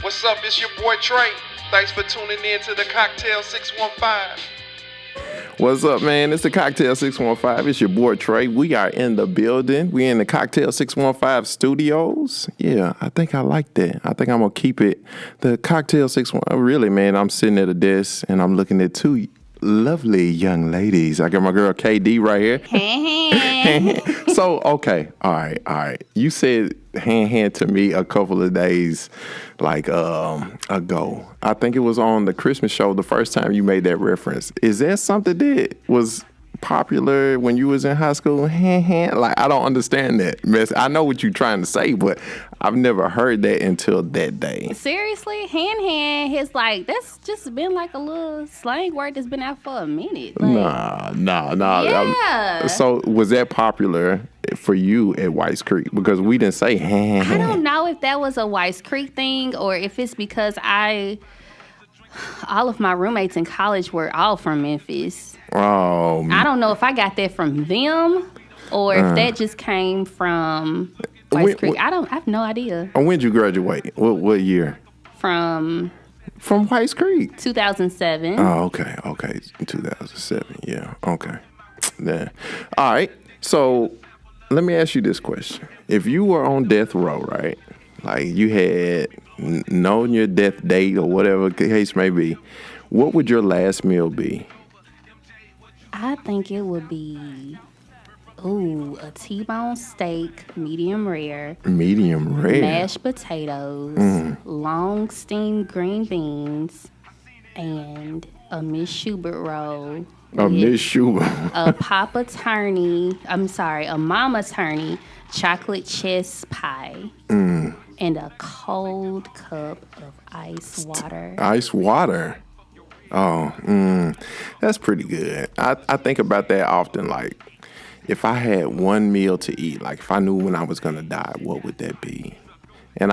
What's up? It's your boy Trey. Thanks for tuning in to the Cocktail 615. What's up, man? It's the Cocktail 615. It's your boy Trey. We are in the building. We in the Cocktail 615 studios. Yeah, I think I like that. I think I'm going to keep it. The Cocktail 615. Really, man, I'm sitting at a desk and I'm looking at two lovely young ladies. I got my girl KD right here. So, okay. All right. You said hand to me a couple of days ago. I think it was on the Christmas show the first time you made that reference. Is that something that was popular when you was in high school? Like, I don't understand that. I know what you're trying to say, but I've never heard that until that day. Seriously, hand is like, that's just been like a little slang word that's been out for a minute. Like, Nah. Yeah. So was that popular for you at White's Creek? Because we didn't say hand. I don't know if that was a White's Creek thing or if it's because all of my roommates in college were all from Memphis. Oh. I don't know if I got that from them or if that just came from White's Creek. I have no idea. When did you graduate? What year? From White's Creek. 2007. Oh, okay. 2007. Yeah. Okay. Yeah. All right. So let me ask you this question: if you were on death row, right? Like you had known your death date or whatever the case may be, what would your last meal be? I think it would be, a T-bone steak, medium rare. Medium rare. Mashed potatoes, long steamed green beans, and a Miss Schubert roll. Miss Schubert. A Mama Turney chocolate chess pie. And a cold cup of ice water. Ice water. Oh, that's pretty good. I think about that often. Like, if I had one meal to eat, like if I knew when I was gonna die, what would that be? And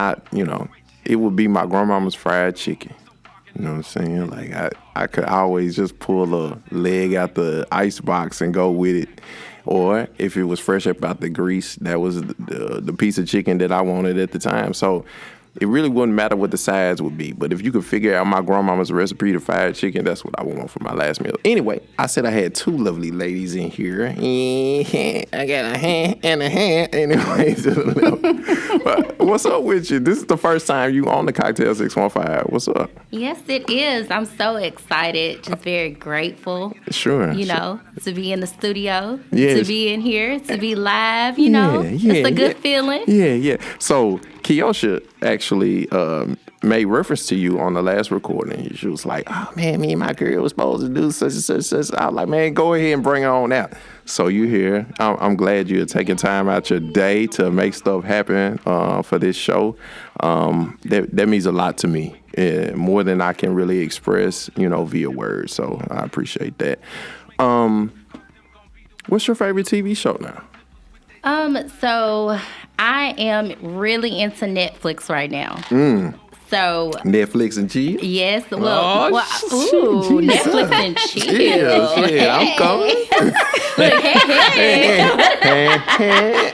it would be my grandmama's fried chicken. You know what I'm saying? Like I could always just pull a leg out the ice box and go with it. Or if it was fresh up out the grease, that was the piece of chicken that I wanted at the time. So it really wouldn't matter what the size would be. But if you could figure out my grandmama's recipe to fried chicken, that's what I would want for my last meal. Anyway, I said I had two lovely ladies in here. I got a hand and a hand. Anyway, what's up with you? This is the first time you on the Cocktail 615. What's up? Yes, it is. I'm so excited. Just very grateful. Sure. To be in the studio. Yes. To be in here. To be live, It's a good feeling. Yeah. So Kiosha actually made reference to you on the last recording. She was like, "Oh man, me and my girl was supposed to do such and such." I was like, "Man, go ahead and bring it on out." So you here? I'm glad you're taking time out your day to make stuff happen for this show. That means a lot to me, more than I can really express, via words. So I appreciate that. What's your favorite TV show now? So I am really into Netflix right now. So Netflix and chill? yes, Jesus. Netflix and chill. Yeah, I'm coming.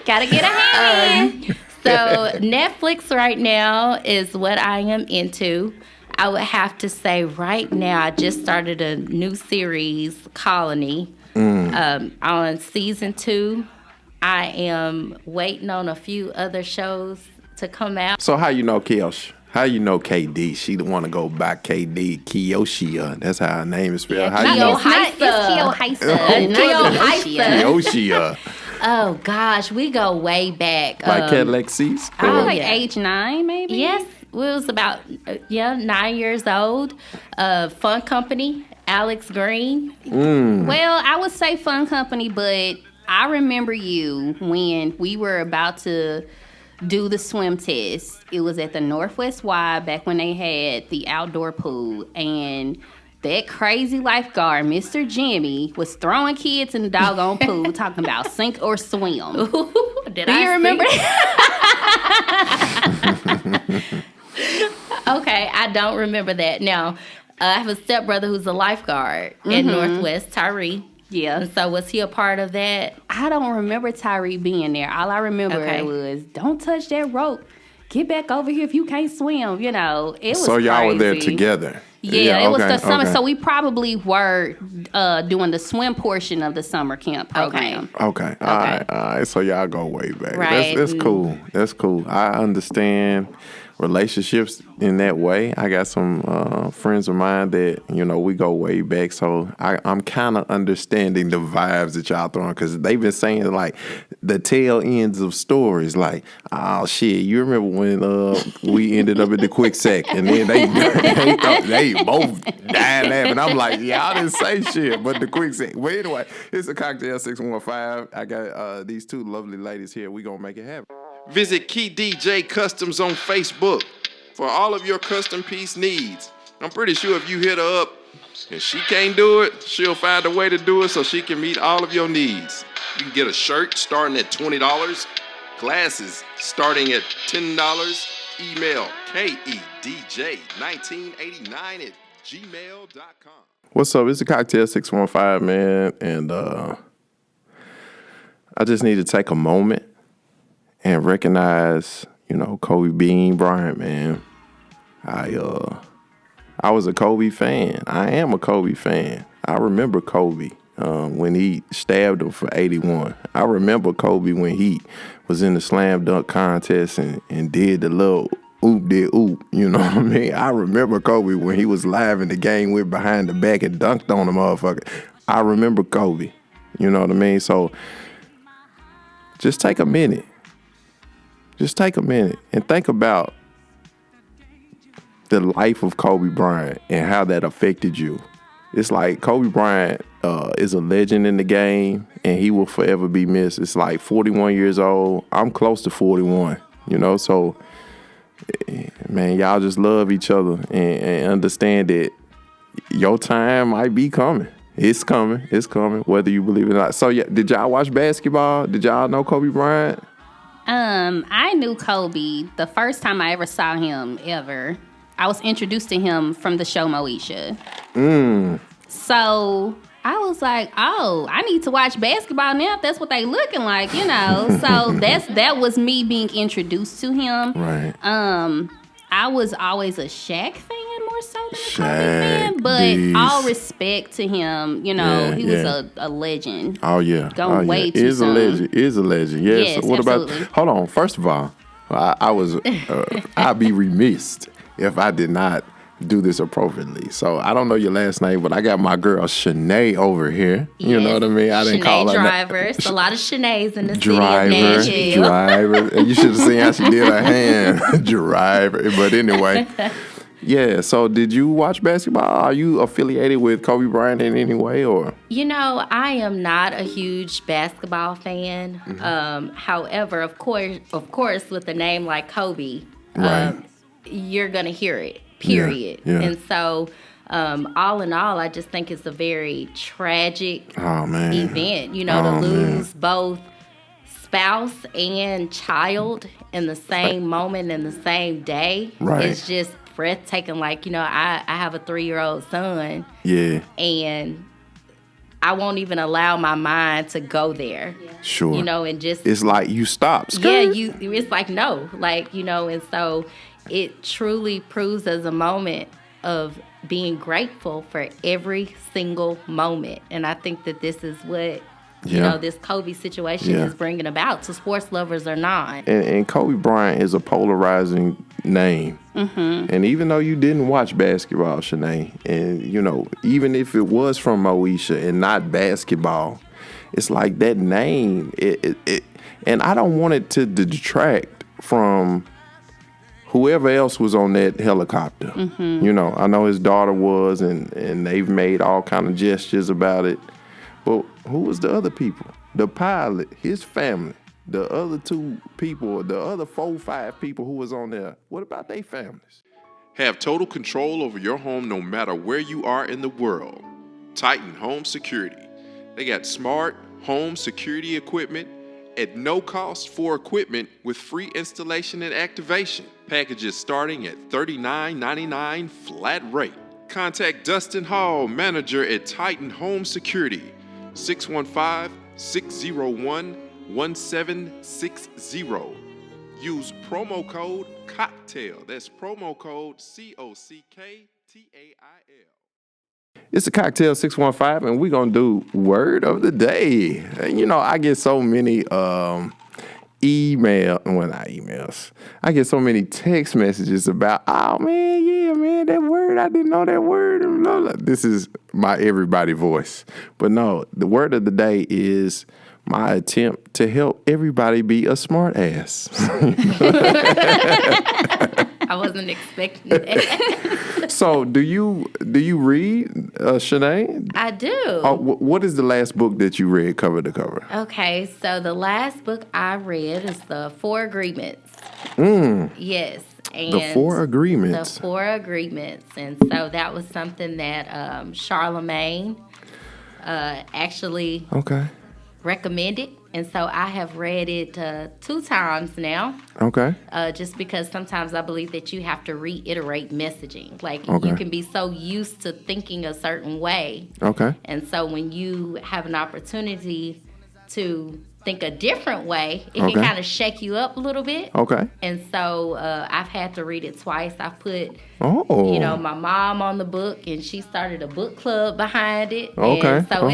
Gotta get a hand. So Netflix right now is what I am into. I would have to say right now I just started a new series, Colony, on season 2. I am waiting on a few other shows to come out. So how you know Kiosha? How you know KD? She the one to go by KD, Kiyoshia. That's how her name is spelled. How you know? Kiyoshia. Oh gosh, we go way back. Like Cadillac seats? Like age 9, maybe? Yes, we was about 9 years old. Fun Company, Alex Green. Well, I would say Fun Company, but I remember you when we were about to do the swim test. It was at the Northwest Y back when they had the outdoor pool, and that crazy lifeguard, Mr. Jimmy, was throwing kids in the doggone pool talking about sink or swim. Do you remember that? Okay, I don't remember that. Now, I have a stepbrother who's a lifeguard at Northwest, Tyree. Yeah. And so was he a part of that? I don't remember Tyree being there. All I remember was, don't touch that rope. get back over here if you can't swim. You know, it was So y'all were there crazy. together. Yeah, it was okay, the summer, okay. so we probably were doing the swim portion of the summer camp program. Okay. All right. So y'all go way back. Right. That's cool. That's cool. I understand relationships in that way. I got some friends of mine that, we go way back. So I'm kind of understanding the vibes that y'all throwing, because they've been saying like the tail ends of stories. Like, oh shit, you remember when we ended up at the quick sack, and then they both died laughing. I'm like, y'all didn't say shit, but the quick sack. But anyway, it's a Cocktail 615. I got these two lovely ladies here. We gonna make it happen. Visit Key DJ Customs on Facebook for all of your custom piece needs. I'm pretty sure if you hit her up and she can't do it, she'll find a way to do it so she can meet all of your needs. You can get a shirt starting at $20, glasses starting at $10. Email KEDJ1989@gmail.com. What's up? It's the Cocktail 615, man, and I just need to take a moment and recognize, Kobe Bean Bryant, man. I was a Kobe fan. I am a Kobe fan. I remember Kobe when he stabbed him for 81. I remember Kobe when he was in the slam dunk contest and did the little oop de oop. You know what I mean? I remember Kobe when he was live in the game with behind the back and dunked on the motherfucker. I remember Kobe. You know what I mean? So just take a minute. Just take a minute and think about the life of Kobe Bryant and how that affected you. It's like Kobe Bryant is a legend in the game, and he will forever be missed. It's like 41 years old. I'm close to 41, so, man, y'all just love each other and understand that your time might be coming. It's coming, whether you believe it or not. So, yeah, did y'all watch basketball? Did y'all know Kobe Bryant? I knew Kobe the first time I ever saw him ever. I was introduced to him from the show Moesha. So I was like, oh, I need to watch basketball now if that's what they looking like, So that was me being introduced to him. Right. I was always a Shaq fan more so than a Shaq, Kobe fan, but Deez. all respect to him, he was a legend. Oh, yeah. Going way too Is soon. a legend. Is a legend. Yes. Yes, What absolutely. about, hold on. First of all, I'd be remiss if I did not do this appropriately. So I don't know your last name, but I got my girl Shanae over here. You know what I mean? I didn't call her Driver. It's a lot of Shanaes in the Driver. city of Nashville. Driver. And you should have seen how she did her hand. Driver. But anyway. Yeah, so did you watch basketball? Are you affiliated with Kobe Bryant in any way, or? I am not a huge basketball fan. However, of course, with a name like Kobe, Right. you're gonna hear it. Period. Yeah. And so, all in all, I just think it's a very tragic event. To lose both spouse and child in the same moment in the same day. Right. It's just breathtaking. Like, I have a 3-year-old son. Yeah. And I won't even allow my mind to go there. Sure. And just It's like you stop. it's like no. And so it truly proves as a moment of being grateful for every single moment. And I think that this is what this Kobe situation is bringing about to sports lovers or not. And Kobe Bryant is a polarizing name. And even though you didn't watch basketball, Shanae, and, even if it was from Moesha and not basketball, it's like that name, and I don't want it to detract from whoever else was on that helicopter. I know his daughter was, and they've made all kind of gestures about it. But who was the other people? The pilot, his family, the other 2 people, the other 4, 5 people who was on there. What about their families? Have total control over your home no matter where you are in the world. Titan Home Security. They got smart home security equipment at no cost for equipment with free installation and activation. Packages starting at $39.99 flat rate. Contact Dustin Hall, manager at Titan Home Security. 615-601-1760. Use promo code cocktail. That's promo code COCKTAIL. It's a Cocktail 615, and we're going to do Word of the Day. And, you know, I get so many not emails. I get so many text messages about, oh, man, yeah, man, that word, I didn't know that word. And blah, blah. This is my everybody voice. But no, the Word of the Day is my attempt to help everybody be a smart ass. I wasn't expecting that. So, do you read, Shanae? I do. Oh, what is the last book that you read cover to cover? Okay, so the last book I read is The Four Agreements. Yes. And The Four Agreements. The Four Agreements. And so that was something that Charlemagne actually recommended. And so I have read it 2 times now. Okay. Just because sometimes I believe that you have to reiterate messaging. Like Okay. you can be so used to thinking a certain way. Okay. And so when you have an opportunity to think a different way, it Okay. can kind of shake you up a little bit. Okay. And so I've had to read it twice. I've put, Oh. you know, my mom on the book, and she started a book club behind it. Okay. And so Oh.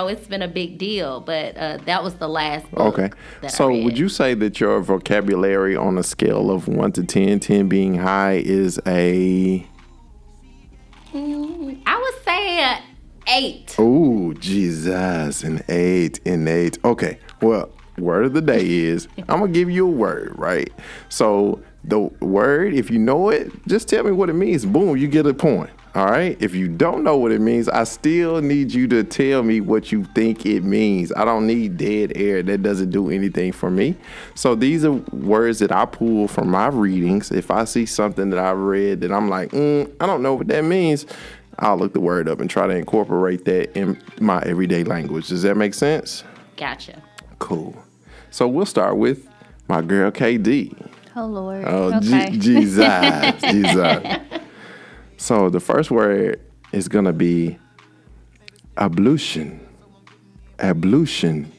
it's been a big deal. But that was the last book. Okay. that So, I read. would you say that your vocabulary on a scale of 1 to 10, 10 being high, is a... I would say 8. Ooh, Jesus, an 8. Okay, well, word of the day is, I'm going to give you a word, right? So the word, if you know it, just tell me what it means. Boom, you get a point, all right? If you don't know what it means, I still need you to tell me what you think it means. I don't need dead air. That doesn't do anything for me. So these are words that I pull from my readings. If I see something that I read that I'm like, I don't know what that means, I'll look the word up and try to incorporate that in my everyday language. Does that make sense? Gotcha. Cool. So we'll start with my girl KD. Oh, Lord. Oh, okay. Jesus. So the first word is going to be ablution. Ablution.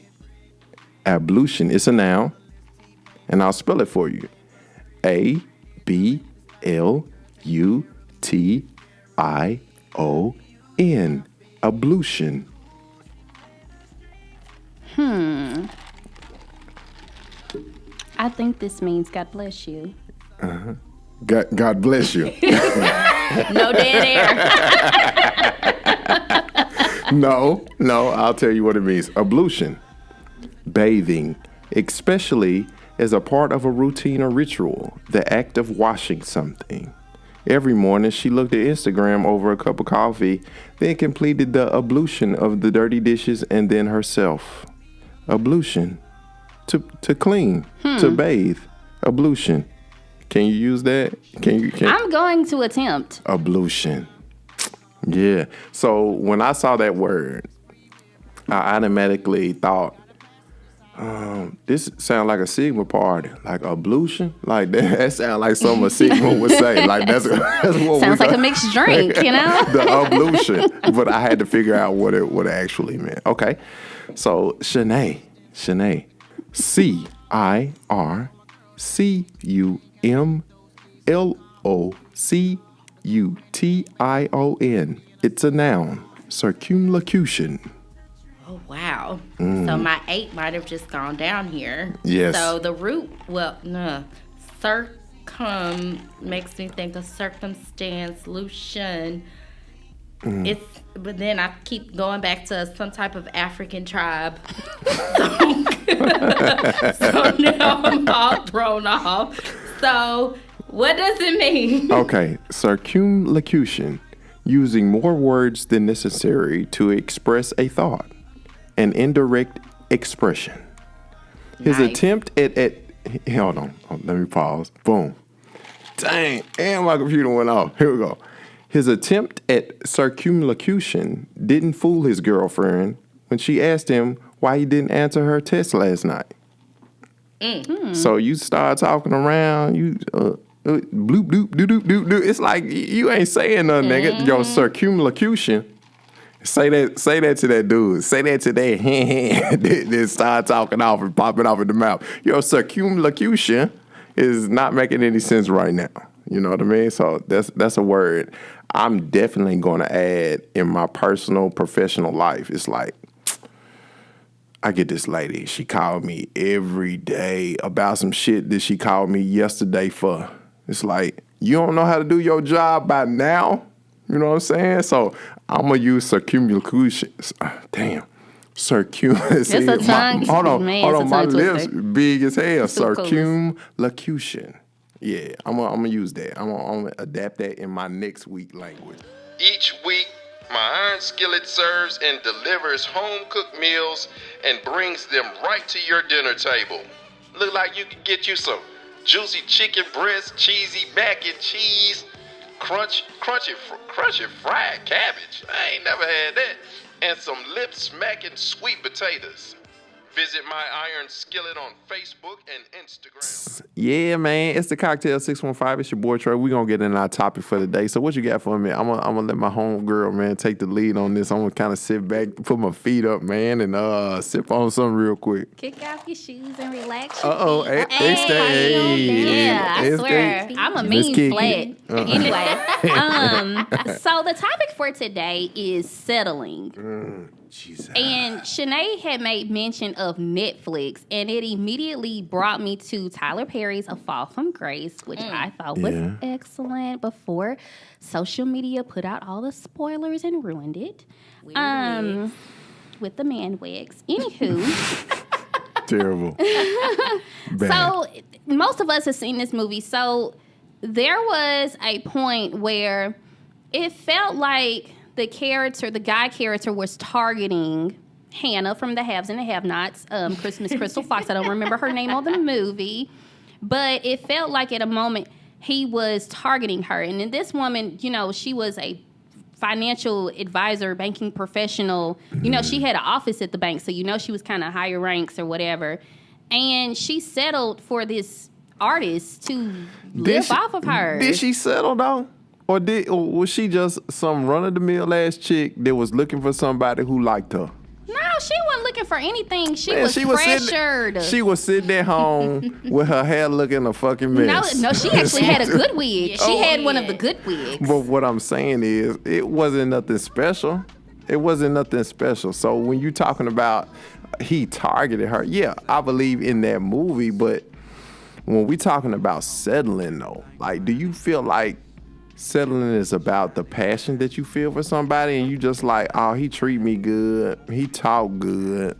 Ablution. It's a noun, and I'll spell it for you. ABLUTION. Ablution. I think this means God bless you. God bless you. No dead air. No, I'll tell you what it means. Ablution. Bathing, especially as a part of a routine or ritual, the act of washing something. Every morning, she looked at Instagram over a cup of coffee, then completed the ablution of the dirty dishes and then herself. Ablution. To clean, to bathe. Ablution. Can you use that? Can I'm going to attempt. ablution? Yeah. So when I saw that word, I automatically thought, this sounds like a Sigma party, like ablution. Like that sounds like something a Sigma would say. Like that's what Sounds like a mixed drink, you know? the ablution. But I had to figure out what it actually meant. Okay. So Shanae, CIRCUMLOCUTION. It's a noun. Circumlocution. Oh, wow. So my 8 might have just gone down here. Yes. So the root, circum makes me think of circumstance, lucian. But then I keep going back to some type of African tribe. So now I'm all thrown off. So what does it mean? Okay, circumlocution, using more words than necessary to express a thought, an indirect expression. His Nice. attempt at hold on, let me pause. Boom. Dang, and my computer went off. Here we go. His attempt at circumlocution didn't fool his girlfriend when she asked him why he didn't answer her text last night. So you start talking around, you bloop, bloop, doop, doop, doop, doop. It's like you ain't saying nothing, nigga. Your circumlocution. Say that to that dude. Say that to that hand. Then start talking off and popping off in the mouth. Your circumlocution is not making any sense right now. You know what I mean? So that's a word I'm definitely going to add in my personal, professional life. It's like, I get this lady, she called me every day about some shit that she called me yesterday for. It's like, you don't know how to do your job by now? You know what I'm saying? So I'm going to use circumlocution. Damn. It's a tongue. Hold on. My lips twister. big as hell. Super cool. Circumlocution. Yeah, I'm gonna use that. I'm gonna adapt that in my next week language. Each week, my iron skillet serves and delivers home-cooked meals and brings them right to your dinner table. Look like you could get you some juicy chicken breast, cheesy mac and cheese, crunchy fried cabbage. I ain't never had that. And some lip-smacking sweet potatoes. Visit My Iron Skillet on Facebook and Instagram. Yeah, man. It's the Cocktail 615. It's your boy, Trey. We're going to get in our topic for the day. So what you got for me? I'm gonna let my homegirl, man, take the lead on this. I'm going to kind of sit back, put my feet up, man, and sip on something real quick. Kick off your shoes and relax your Uh-oh. feet. Hey. I swear. I'm a mean flat. Anyway, so the topic for today is settling. Jesus. And Shanae had made mention of Netflix, and it immediately brought me to Tyler Perry's A Fall from Grace, which I thought was excellent before social media put out all the spoilers and ruined it. With the man wigs. Anywho. Terrible. So most of us have seen this movie. So there was a point where it felt like the guy character was targeting Hannah from The Haves and the Have-Nots, Christmas Crystal Fox. I don't remember her name on the movie. But it felt like at a moment he was targeting her. And then this woman, you know, she was a financial advisor, banking professional. You know, she had an office at the bank, so you know she was kind of higher ranks or whatever. And she settled for this artist to live off of her. Did she settle, though? Or was she just some run-of-the-mill ass chick that was looking for somebody who liked her? No, she wasn't looking for anything. She was pressured. She was sitting at home with her hair looking a fucking mess. No, she actually had a good wig. She had one of the good wigs. But what I'm saying is, it wasn't nothing special. It wasn't nothing special. So when you talking about he targeted her, yeah, I believe in that movie. But when we talking about settling, though, like, do you feel like settling is about the passion that you feel for somebody and you just like, oh, he treat me good, he talk good,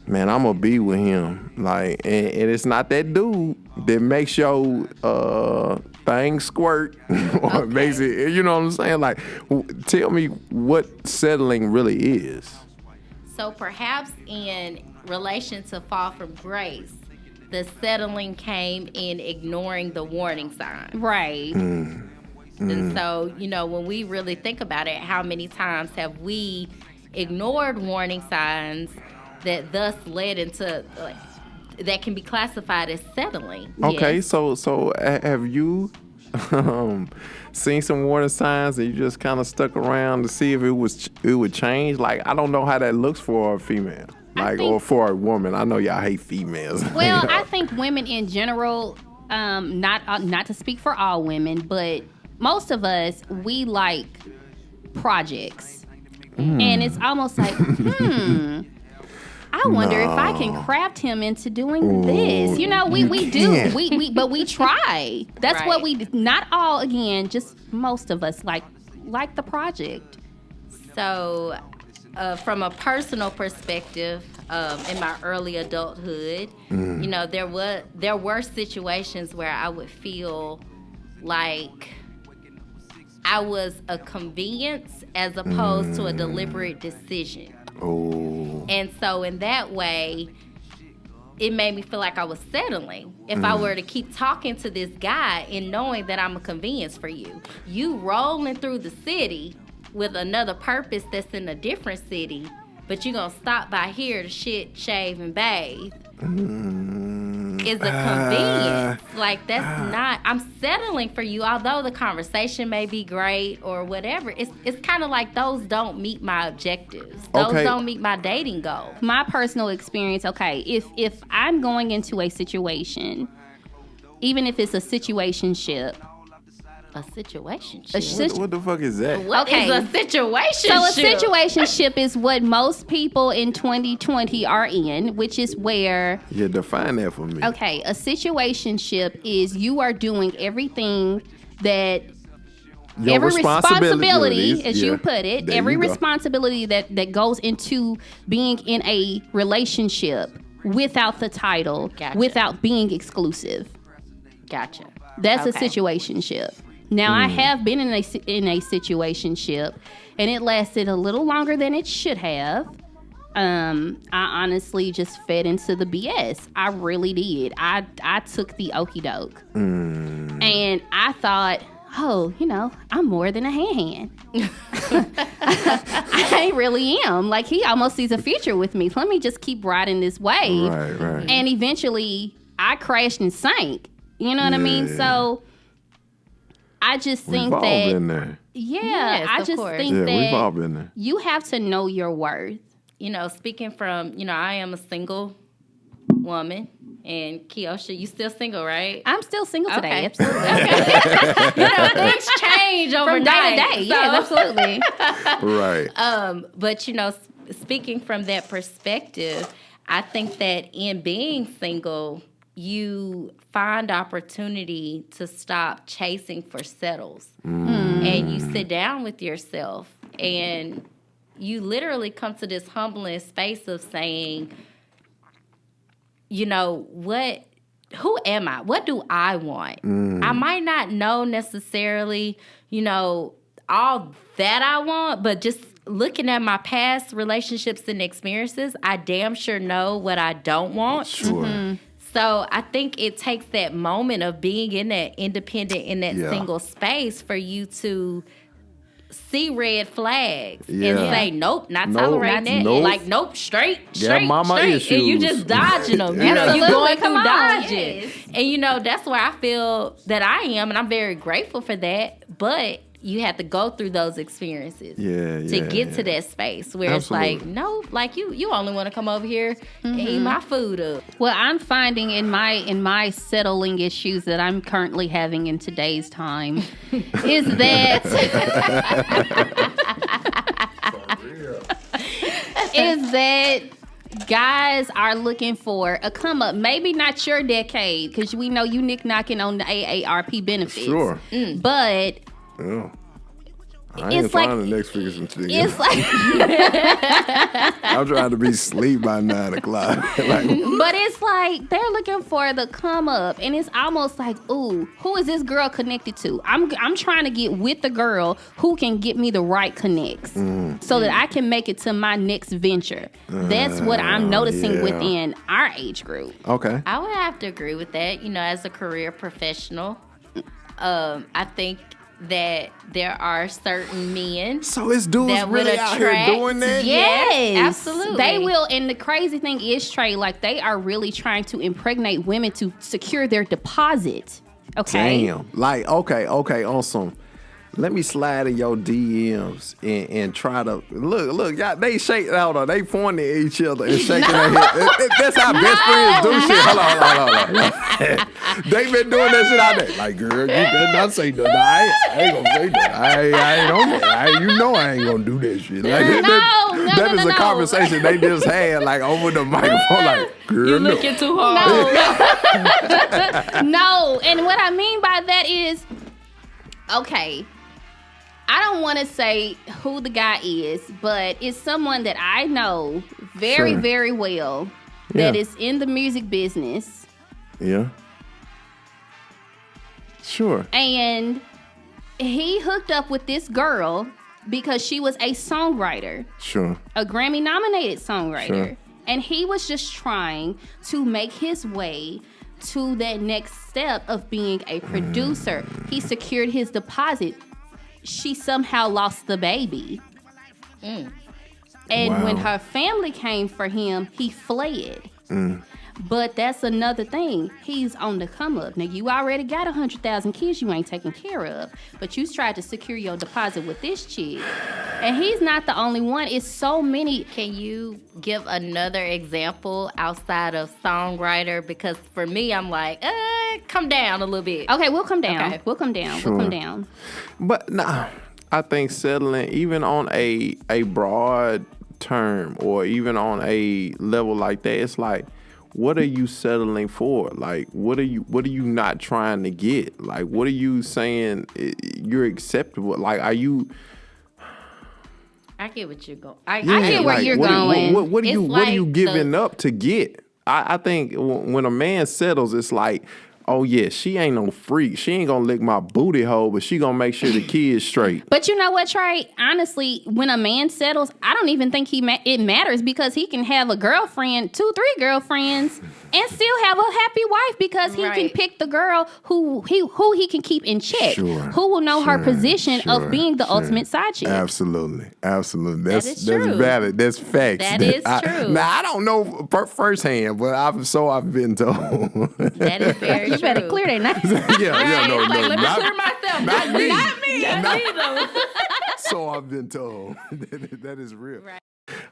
man, I'm gonna be with him. Like, and it's not that dude that makes your thing squirt or makes it, you know what I'm saying? Like, tell me what settling really is. So perhaps in relation to Fall from Grace, the settling came in ignoring the warning signs. Right. And so, you know, when we really think about it, how many times have we ignored warning signs that thus led into, like, that can be classified as settling? Okay, Yes. so have you seen some warning signs and you just kind of stuck around to see if it would change? Like, I don't know how that looks for a female, or for a woman. I know y'all hate females. Well, you know? I think women in general, not to speak for all women, but most of us, we like projects. And it's almost like, I wonder if I can craft him into doing this. You know, we do. But we try. That's Right. what we do. Not all, again, just most of us like the project. So, from a personal perspective, in my early adulthood, you know, there were situations where I would feel like I was a convenience as opposed to a deliberate decision. Oh. And so in that way, it made me feel like I was settling. If I were to keep talking to this guy and knowing that I'm a convenience for you, you rolling through the city with another purpose that's in a different city, but you're going to stop by here to shit, shave, and bathe. Is a convenience. Like, that's not, I'm settling for you, although the conversation may be great or whatever. It's kind of like those don't meet my objectives. Those don't meet my dating goals. My personal experience, okay, if I'm going into a situation even if it's a situationship. A situation. What the fuck is that? What Okay. is a situation? So a situationship is what most people in 2020 are in, which is where, Yeah, define that for me. okay, a situationship is you are doing everything that Your every responsibility, as you yeah, put it, there every you go. responsibility that goes into being in a relationship without the title, Gotcha. without being exclusive. Gotcha. That's Okay. a situationship. Now, I have been in a situationship, and it lasted a little longer than it should have. I honestly just fed into the BS. I really did. I took the okie doke, and I thought, oh, I'm more than a hand. I really am. Like, he almost sees a future with me. So let me just keep riding this wave. Right. And eventually, I crashed and sank. You know what I mean? Yeah. So I just think We've all that, been there. yeah, Yes, I of just course. think Yeah, we've all that been there. you have to know your worth. Speaking from, I am a single woman. And Kiosha, you still single, right? I'm still single today, Okay. absolutely. Things change From overnight. day to day, yes, absolutely. Right. But speaking from that perspective, I think that in being single, you find opportunity to stop chasing for settles. And you sit down with yourself and you literally come to this humbling space of saying, who am I? What do I want? I might not know necessarily, all that I want, but just looking at my past relationships and experiences, I damn sure know what I don't want. Sure. So I think it takes that moment of being in that independent, in that Yeah. single space for you to see red flags Yeah. and say, nope, not Nope. tolerating that. Nope. Like, nope, straight, mama straight. And you issues. just dodging them. You Absolutely. going Come through on, dodging. yes. And, that's where I feel that I am, and I'm very grateful for that. But you have to go through those experiences to get to that space where it's like, Absolutely. no, like you only want to come over here and eat my food up. Well, I'm finding in my settling issues that I'm currently having in today's time is that is that guys are looking for a come up. Maybe not your decade, because we know you knocking on the AARP benefits. Sure. But Yeah. I ain't It's like- trying the next figures until it's like I'm trying to be asleep by 9 o'clock. Like, But it's like they're looking for the come up, and it's almost like, ooh, who is this girl connected to? I'm trying to get with the girl who can get me the right connects, so that I can make it to my next venture. That's what I'm noticing yeah. within our age group. okay. I would have to agree with that. As a career professional, I think that there are certain men So it's dudes that would really out here attract. doing that? Yes, absolutely. They will, and the crazy thing is, Trey, like they are really trying to impregnate women to secure their deposit. Okay. Damn. Like, okay, on some. Let me slide in your DMs and try to look. Y'all, they shake out, they pointing at each other and shaking their head. That's how best friends do shit. Hold on. They been doing that shit out there. Like, girl, you better not say nothing. I ain't gonna say nothing. I ain't on that. You know I ain't gonna do that shit. Like, that is a conversation they just had, like, over the microphone. Like, girl, You no. looking too hard. No, and what I mean by that is, okay, I don't want to say who the guy is, but it's someone that I know very, Sure. very well that Yeah. is in the music business, Yeah. Sure. and he hooked up with this girl because she was a songwriter, Sure. a Grammy-nominated songwriter. Sure. And he was just trying to make his way to that next step of being a producer. He secured his deposit. She somehow lost the baby. And when Wow. her family came for him, he fled. But that's another thing. He's on the come up. Now, you already got 100,000 kids you ain't taking care of, but you tried to secure your deposit with this chick. And he's not the only one. It's so many. Can you give another example outside of songwriter? Because for me, I'm like, come down a little bit. Okay, we'll come down. Okay. We'll come down. Sure. We'll come down. But nah, I think settling, even on a broad term or even on a level like that, it's like, what are you settling for? Like, what are you not trying to get? Like, what are you saying you're acceptable? Like, are you? I get what you're going. I get where you're going. What It's what are you like giving up to get? I think when a man settles, it's like, oh yeah, she ain't no freak. She ain't gonna lick my booty hole, but she gonna make sure the kid's straight. But you know what, Trey? Honestly, when a man settles, I don't even think it matters because he can have a girlfriend, 2, 3 girlfriends, and still have a happy wife because he can Right. pick the girl who he can keep in check, Sure, who will know her position sure, of being the sure. ultimate side chick. Absolutely. is That's true. valid. That's facts. That is true. Now I don't know firsthand, but I've been told. That is very You true. better clear that now. yeah, no, It's like, no, let me not, clear myself. not me. Not me. Not- Either. So I've been told. That is real. Right.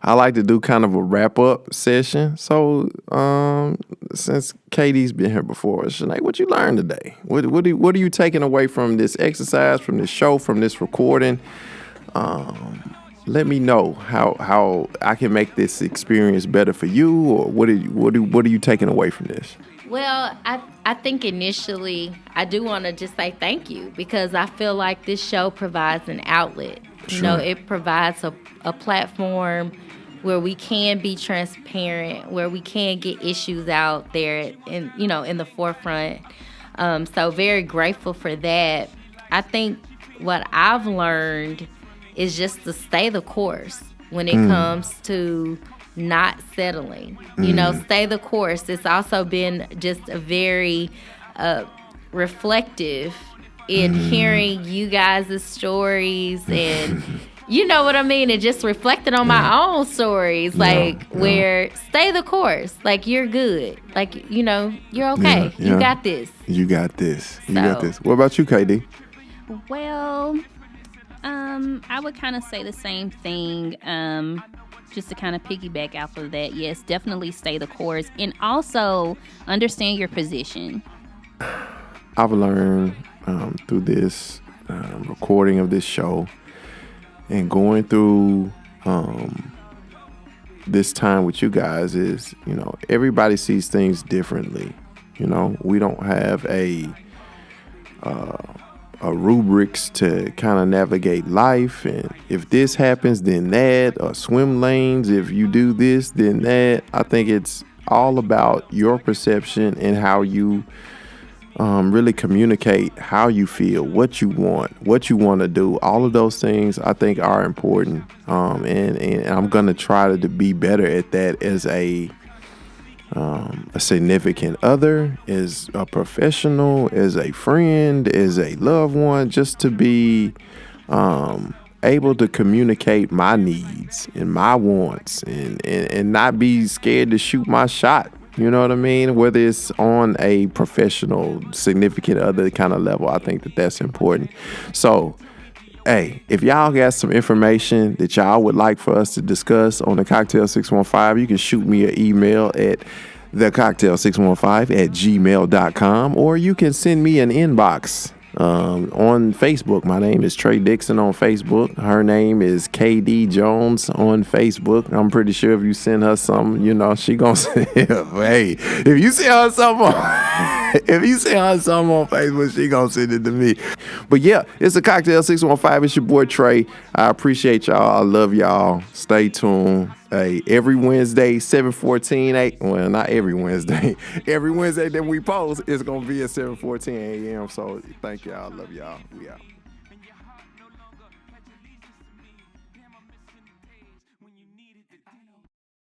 I like to do kind of a wrap up session. So since Katie's been here before, Shanae, what you learned today? What are you taking away from this exercise, from this show, from this recording? Let me know how I can make this experience better for you, or what are you taking away from this? Well, I think initially I do want to just say thank you because I feel like this show provides an outlet. You know, Sure. it provides a platform where we can be transparent, where we can get issues out there in the forefront. So very grateful for that. I think what I've learned is just to stay the course when it comes to not settling. You know, stay the course. It's also been just a very reflective in hearing you guys' stories and you know what I mean, and just reflecting on my own stories, like where stay the course, like you're good, like you're okay, Yeah. you got this. You got this. You got So- this. What about you, KD? Well, I would kind of say the same thing. Just to kind of piggyback off of that, yes, definitely stay the course and also understand your position. I've learned through this recording of this show and going through this time with you guys is, everybody sees things differently. We don't have a rubrics to kind of navigate life, and if this happens then that, or swim lanes, if you do this then that. I think it's all about your perception and how you really communicate how you feel, what you want to do. All of those things I think are important, and I'm gonna try to be better at that as a significant other, as a professional, as a friend, as a loved one, just to be able to communicate my needs and my wants and not be scared to shoot my shot. You know what I mean? Whether it's on a professional, significant other kind of level, I think that's important. So, hey, if y'all got some information that y'all would like for us to discuss on the Cocktail 615, you can shoot me an email at thecocktail615@gmail.com, or you can send me an inbox on Facebook. My name is Trey Dixon on Facebook. Her name is KD Jones on Facebook. I'm pretty sure if you send her something, she gonna say, hey, if you send her something on Facebook, she gonna send it to me. But yeah, it's a Cocktail 615. It's your boy Trey. I appreciate y'all. I love y'all. Stay tuned. Hey, every Wednesday, 7:14 well, not every Wednesday. Every Wednesday that we post, it's gonna be at 7:14 a.m. So thank y'all. Love y'all. We out.